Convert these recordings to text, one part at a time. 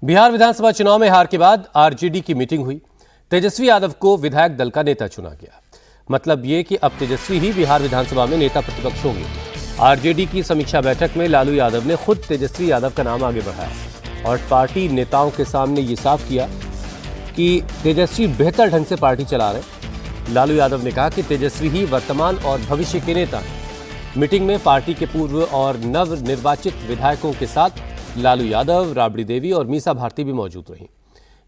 बिहार विधानसभा चुनाव में हार के बाद आरजेडी की मीटिंग हुई। तेजस्वी यादव को विधायक दल का नेता चुना गया। मतलब ये कि अब तेजस्वी ही बिहार विधानसभा में नेता प्रतिपक्ष होंगे। आरजेडी की समीक्षा बैठक में लालू यादव ने खुद तेजस्वी यादव का नाम आगे बढ़ाया और पार्टी नेताओं के सामने ये साफ किया कि तेजस्वी बेहतर ढंग से पार्टी चला रहे। लालू यादव ने कहा कि तेजस्वी ही वर्तमान और भविष्य के नेता हैं। मीटिंग में पार्टी के पूर्व और नव निर्वाचित विधायकों के साथ लालू यादव, राबड़ी देवी और मीसा भारती भी मौजूद रहीं।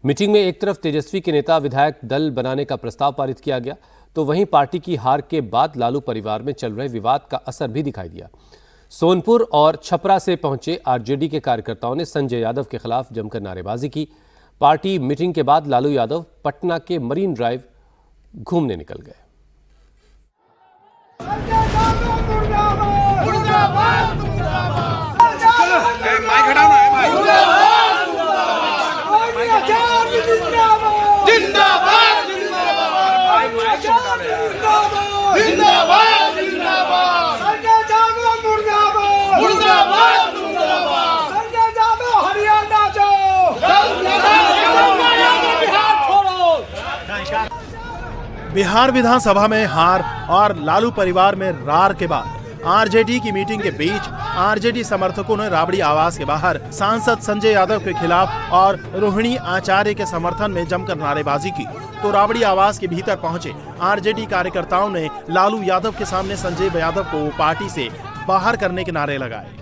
मीटिंग में एक तरफ तेजस्वी के नेता विधायक दल बनाने का प्रस्ताव पारित किया गया, तो वहीं पार्टी की हार के बाद लालू परिवार में चल रहे विवाद का असर भी दिखाई दिया। सोनपुर और छपरा से पहुंचे आरजेडी के कार्यकर्ताओं ने संजय यादव के खिलाफ जमकर नारेबाजी की। पार्टी मीटिंग के बाद लालू यादव पटना के मरीन ड्राइव घूमने निकल गए। बिहार विधानसभा में हार और लालू परिवार में रार के बाद आरजेडी की मीटिंग के बीच आरजेडी समर्थकों ने राबड़ी आवास के बाहर सांसद संजय यादव के खिलाफ और रोहिणी आचार्य के समर्थन में जमकर नारेबाजी की। तो राबड़ी आवास के भीतर पहुंचे आरजेडी कार्यकर्ताओं ने लालू यादव के सामने संजय यादव को पार्टी से बाहर करने के नारे लगाए।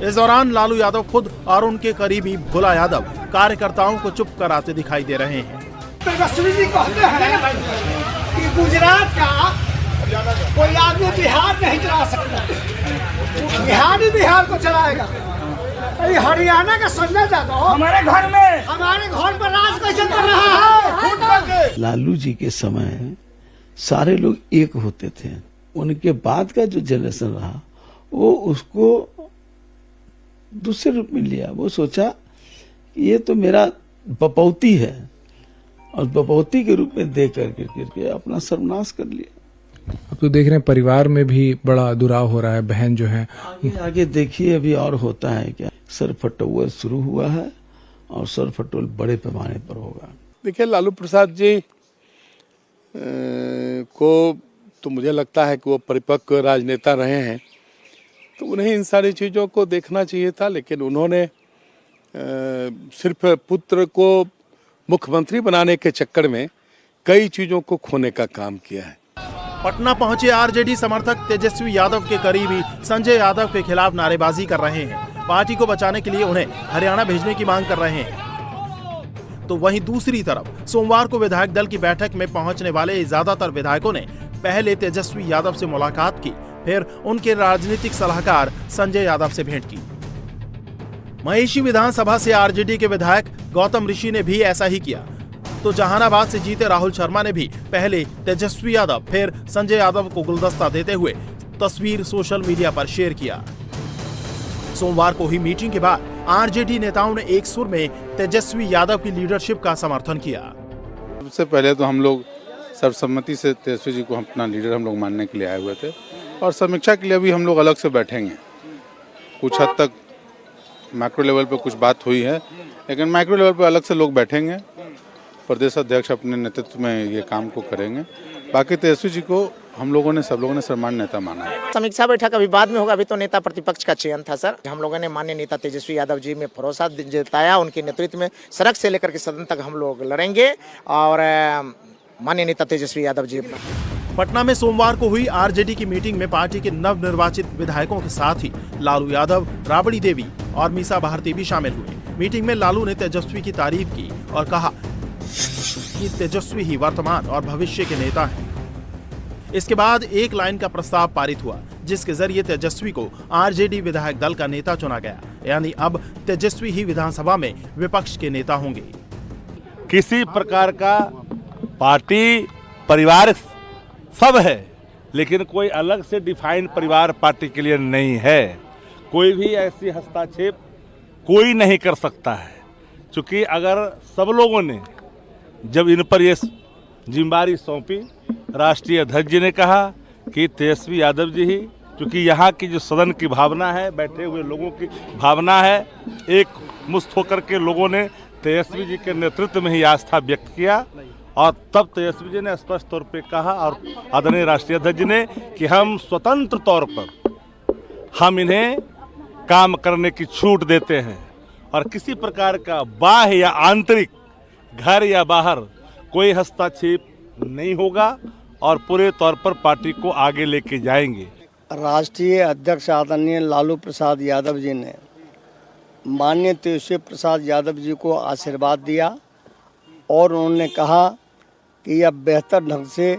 इस दौरान लालू यादव खुद और उनके करीबी भोला यादव कार्यकर्ताओं को चुप कराते दिखाई दे रहे हैं। तेजस्वी जी कहते हैं कि गुजरात का कोई आदमी बिहार नहीं चला सकता, बिहार ही बिहार को चलाएगा। हरियाणा का संजय यादव हमारे घर पर राज कैसे कर रहा है। लालू जी के समय सारे लोग एक होते थे। उनके बाद का जो जनरेशन रहा वो उसको दूसरे रूप में लिया। वो सोचा ये तो मेरा बपौती है और बपौती के रूप में देख करके अपना सर्वनाश कर लिया। अब तो देख रहे हैं परिवार में भी बड़ा दुराव हो रहा है। बहन जो है आगे देखिए अभी और होता है क्या। सर फटोल शुरू हुआ है और सर फटोल बड़े पैमाने पर होगा। देखिए लालू प्रसाद जी को तो मुझे लगता है कि वो परिपक्व राजनेता रहे हैं, तो उन्हें इन सारी चीज़ों को देखना चाहिए था। लेकिन उन्होंने सिर्फ पुत्र को मुख्यमंत्री बनाने के चक्कर में कई चीज़ों को खोने का काम किया है। पटना पहुंचे आरजेडी समर्थक तेजस्वी यादव के करीबी संजय यादव के खिलाफ नारेबाजी कर रहे हैं। पार्टी को बचाने के लिए उन्हें हरियाणा भेजने की मांग कर रहे हैं। तो वहीं दूसरी तरफ सोमवार को विधायक दल की बैठक में पहुंचने वाले ज्यादातर विधायकों ने पहले तेजस्वी यादव से मुलाकात की, फिर उनके राजनीतिक सलाहकार संजय यादव से भेंट की। महेशी विधानसभा से आरजेडी के विधायक गौतम ऋषि ने भी ऐसा ही किया। तो जहानाबाद से जीते राहुल शर्मा ने भी पहले तेजस्वी यादव फिर संजय यादव को गुलदस्ता देते हुए तस्वीर सोशल मीडिया पर शेयर किया। सोमवार को हुई मीटिंग के बाद आरजेडी नेताओं ने एक सुर में तेजस्वी यादव की लीडरशिप का समर्थन किया। सबसे पहले तो हम लोग सर्वसम्मति से तेजस्वी जी को अपना लीडर हम लोग मानने के लिए आए हुए थे और समीक्षा के लिए भी हम लोग अलग से बैठेंगे। कुछ हद तक मैक्रो लेवल पे कुछ बात हुई है, लेकिन माइक्रो लेवल पे अलग से लोग बैठेंगे। प्रदेश अध्यक्ष अपने नेतृत्व में ये काम को करेंगे। बाकी तेजस्वी जी को हम लोगों ने सब लोगों ने सम्मान नेता माना है। समीक्षा बैठक अभी बाद में होगा, अभी तो नेता प्रतिपक्ष का चयन था सर। हम लोगों ने माननीय नेता तेजस्वी यादव जी में भरोसा जताया। उनके नेतृत्व में सड़क से लेकर के सदन तक हम लोग लड़ेंगे और माननीय नेता तेजस्वी यादव जी। पटना में सोमवार को हुई आरजेडी की मीटिंग में पार्टी के नवनिर्वाचित विधायकों के साथ ही लालू यादव, राबड़ी देवी और मीसा भारती भी शामिल हुए। मीटिंग में लालू ने तेजस्वी की तारीफ की और कहा कि तेजस्वी ही वर्तमान और भविष्य के नेता हैं। इसके बाद एक लाइन का प्रस्ताव पारित हुआ, जिसके जरिए तेजस्वी को आरजेडी विधायक दल का नेता चुना गया। यानी अब तेजस्वी ही विधानसभा में विपक्ष के नेता होंगे। किसी प्रकार का पार्टी परिवार सब है, लेकिन कोई अलग से डिफाइन परिवार पार्टी के लिए नहीं है। कोई भी ऐसी हस्तक्षेप कोई नहीं कर सकता है, क्योंकि अगर सब लोगों ने जब इन पर ये जिम्मेदारी सौंपी, राष्ट्रीय अध्यक्ष जी ने कहा कि तेजस्वी यादव जी ही क्योंकि यहाँ की जो सदन की भावना है, बैठे हुए लोगों की भावना है, एक मुश्त होकर के लोगों ने तेजस्वी जी के नेतृत्व में ही आस्था व्यक्त किया और तब तेजस्वी जी ने स्पष्ट तौर पे कहा और आदरणीय राष्ट्रीय अध्यक्ष जी ने कि हम स्वतंत्र तौर पर हम इन्हें काम करने की छूट देते हैं और किसी प्रकार का बाह्य या आंतरिक, घर या बाहर कोई हस्तक्षेप नहीं होगा और पूरे तौर पर पार्टी को आगे लेके जाएंगे। राष्ट्रीय अध्यक्ष आदरणीय लालू प्रसाद यादव जी ने माननीय तेजस्वी प्रसाद यादव जी को आशीर्वाद दिया और उन्होंने कहा कि यह बेहतर ढंग से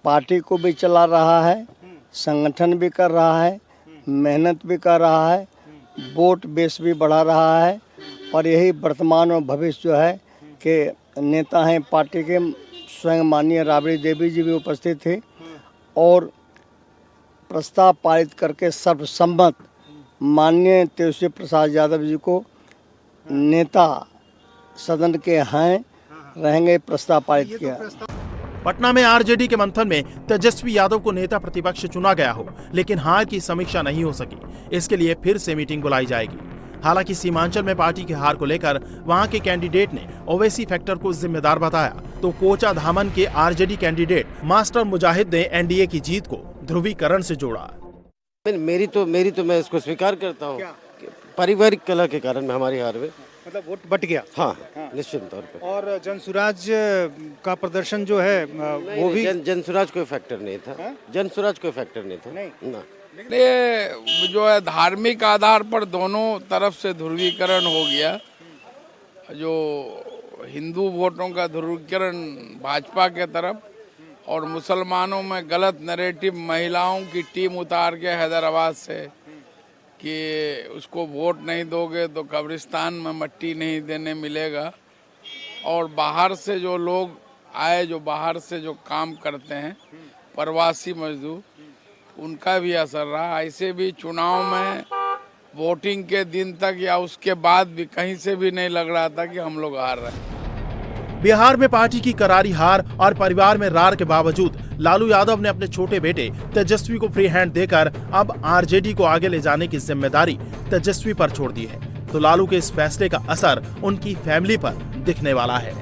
पार्टी को भी चला रहा है, संगठन भी कर रहा है, मेहनत भी कर रहा है, वोट बेस भी बढ़ा रहा है और यही वर्तमान और भविष्य जो है कि नेता हैं पार्टी के। स्वयं माननीय राबड़ी देवी जी भी उपस्थित थे और प्रस्ताव पारित करके सर्वसम्मत माननीय तेजस्वी प्रसाद यादव जी को नेता सदन के हैं रहेंगे प्रस्ताव पारित किया। पटना में आरजेडी के मंथन में तेजस्वी यादव को नेता प्रतिपक्ष चुना गया हो, लेकिन हार की समीक्षा नहीं हो सकी। इसके लिए फिर से मीटिंग बुलाई जाएगी। हालांकि सीमांचल में पार्टी की हार को लेकर वहां के कैंडिडेट ने ओवैसी फैक्टर को जिम्मेदार बताया, तो कोचा धामन के आरजेडी कैंडिडेट मास्टर मुजाहिद ने एनडीए की जीत को ध्रुवीकरण से जोड़ा। मेरी तो मैं इसको स्वीकार करता हूँ। पारिवारिक कलह के कारण हमारी हार में मतलब वोट बट गया। हाँ, निश्चित तौर पे। और जनसुराज का प्रदर्शन जो है वो भी जनसुराज कोई फैक्टर नहीं था। जनसुराज कोई फैक्टर नहीं था ना। ये जो है धार्मिक आधार पर दोनों तरफ से ध्रुवीकरण हो गया। जो हिंदू वोटों का ध्रुवीकरण भाजपा के तरफ और मुसलमानों में गलत नैरेटिव, महिलाओं की टीम उतार के हैदराबाद से कि उसको वोट नहीं दोगे तो कब्रिस्तान में मट्टी नहीं देने मिलेगा। और बाहर से जो लोग आए, जो बाहर से जो काम करते हैं, प्रवासी मजदूर, उनका भी असर रहा। ऐसे भी चुनाव में वोटिंग के दिन तक या उसके बाद भी कहीं से भी नहीं लग रहा था कि हम लोग हार रहे हैं। बिहार में पार्टी की करारी हार और परिवार में रार के बावजूद लालू यादव ने अपने छोटे बेटे तेजस्वी को फ्री हैंड देकर अब आरजेडी को आगे ले जाने की जिम्मेदारी तेजस्वी पर छोड़ दी है। तो लालू के इस फैसले का असर उनकी फैमिली पर दिखने वाला है।